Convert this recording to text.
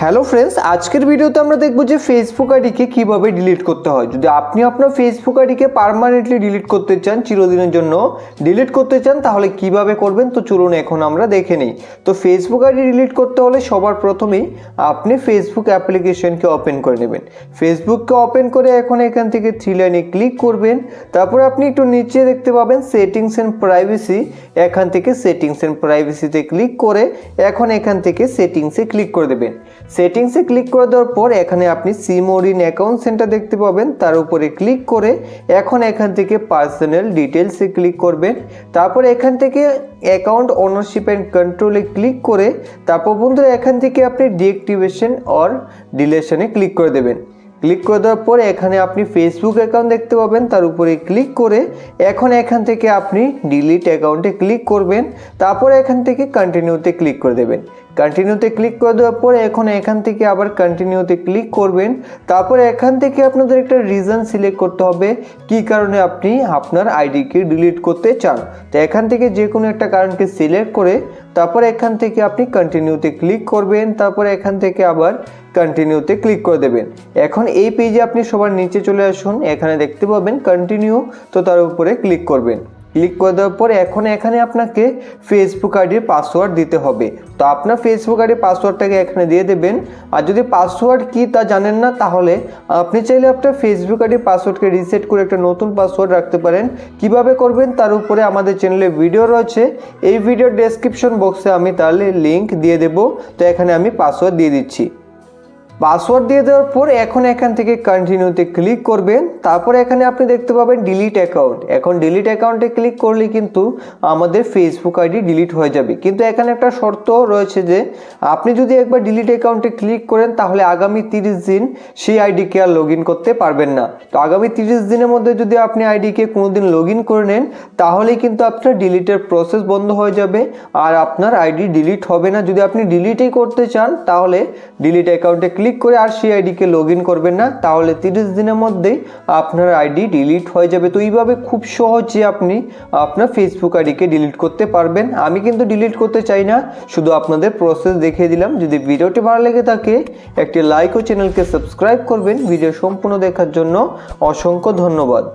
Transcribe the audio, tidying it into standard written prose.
Hello friends, আজকের ভিডিওতে আমরা দেখব যে ফেসবুক আইডিকে কিভাবে ডিলিট করতে হয়। যদি আপনি আপনার ফেসবুক আইডিকে পার্মানেন্টলি ডিলিট করতে চান, চিরদিনের জন্য ডিলিট করতে চান, তাহলে কিভাবে করবেন তো চলুন এখন আমরা দেখে নিই। তো ফেসবুক আইডি ডিলিট করতে হলে সবার প্রথমেই আপনি ফেসবুক অ্যাপ্লিকেশনকে ওপেন করে নেবেন। ফেসবুককে ওপেন করে এখন এখান থেকে থ্রি লাইনে ক্লিক করবেন। তারপরে আপনি একটু নিচে দেখতে পাবেন সেটিংস অ্যান্ড প্রাইভেসি, এখান থেকে সেটিংস অ্যান্ড প্রাইভেসিতে ক্লিক করে এখন এখান থেকে সেটিংসে ক্লিক করে দেবেন। সেটিংসে ক্লিক করে দেওয়ার পর এখানে আপনি সিম ওর ইন অ্যাকাউন্ট সেন্টার দেখতে পাবেন, তার উপরে ক্লিক করে এখন এখান থেকে পার্সোনাল ডিটেলসে ক্লিক করবেন। তারপর এখান থেকে অ্যাকাউন্ট ওনারশিপ অ্যান্ড কন্ট্রোলে ক্লিক করে তারপর বন্ধুরা এখান থেকে আপনি ডিঅ্যাক্টিভেশন অর ডিলেশনে ক্লিক করে দেবেন। ক্লিক করে দেওয়ার পরে এখানে আপনি ফেসবুক অ্যাকাউন্ট দেখতে পাবেন, তার উপরে ক্লিক করে এখন এখান থেকে আপনি ডিলিট অ্যাকাউন্টে ক্লিক করবেন। তারপরে এখান থেকে কন্টিনিউতে ক্লিক করে দেবেন। কন্টিনিউতে ক্লিক করে দেওয়ার পরে এখন এখান থেকে আবার কন্টিনিউতে ক্লিক করবেন। তারপরে এখান থেকে আপনাদের একটা রিজন সিলেক্ট করতে হবে কি কারণে আপনি আপনার আইডিকে ডিলিট করতে চান। তো এখান থেকে যে কোনো একটা কারণকে সিলেক্ট করে তারপরে এখান থেকে আপনি কন্টিনিউতে ক্লিক করবেন। তারপরে এখান থেকে আবার কন্টিনিউতে ক্লিক করে দেবেন। এখন এই পেজে আপনি সবার নিচে চলে আসুন, এখানে দেখতে পাবেন কন্টিনিউ, তো তার উপরে ক্লিক করবেন। ক্লিক করে দেওয়ার পরে এখন এখানে আপনাকে ফেসবুক আইডির পাসওয়ার্ড দিতে হবে। তো আপনার ফেসবুক আইডির পাসওয়ার্ডটাকে এখানে দিয়ে দেবেন। আর যদি পাসওয়ার্ড কি তা জানেন না, তাহলে আপনি চাইলে আপনার ফেসবুক আইডির পাসওয়ার্ডকে রিসেট করে একটা নতুন পাসওয়ার্ড রাখতে পারেন। কিভাবে করবেন তার উপরে আমাদের চ্যানেলে ভিডিও রয়েছে, এই ভিডিওর ডেসক্রিপশন বক্সে আমি তাহলে লিঙ্ক দিয়ে দেব। তো এখানে আমি পাসওয়ার্ড দিয়ে দিচ্ছি। পাসওয়ার্ড দিয়ে দেওয়ার পর এখন এখান থেকে কন্টিনিউতে ক্লিক করবেন। তারপরে এখানে আপনি দেখতে পাবেন ডিলিট অ্যাকাউন্ট। এখন ডিলিট অ্যাকাউন্টে ক্লিক করলে কিন্তু আমাদের ফেসবুক আইডি ডিলিট হয়ে যাবে, কিন্তু এখানে একটা শর্ত রয়েছে যে আপনি যদি একবার ডিলিট অ্যাকাউন্টে ক্লিক করেন তাহলে আগামী 30 দিন সেই আইডিকে আর লগ ইন করতে পারবেন না। তো আগামী 30 দিনের মধ্যে যদি আপনি আইডিকে কোনোদিন লগ ইন করে নেন তাহলেই কিন্তু আপনার ডিলিটের প্রসেস বন্ধ হয়ে যাবে আর আপনার আইডি ডিলিট হবে না। যদি আপনি ডিলিটই করতে চান তাহলে ডিলিট অ্যাকাউন্টে ক্লিক করে আর সেই আইডিকে লগ ইন করবেন না, তাহলে 30 দিনের মধ্যেই আপনার আইডি ডিলিট হয়ে যাবে। তো এইভাবে খুব সহজে আপনি আপনার ফেসবুক আইডিকে ডিলিট করতে পারবেন। আমি কিন্তু ডিলিট করতে চাই না, শুধু আপনাদের প্রসেস দেখিয়ে দিলাম। যদি ভিডিওটি ভালো লেগে থাকে একটি লাইক ও চ্যানেলকে সাবস্ক্রাইব করবেন। ভিডিও সম্পূর্ণ দেখার জন্য অসংখ্য ধন্যবাদ।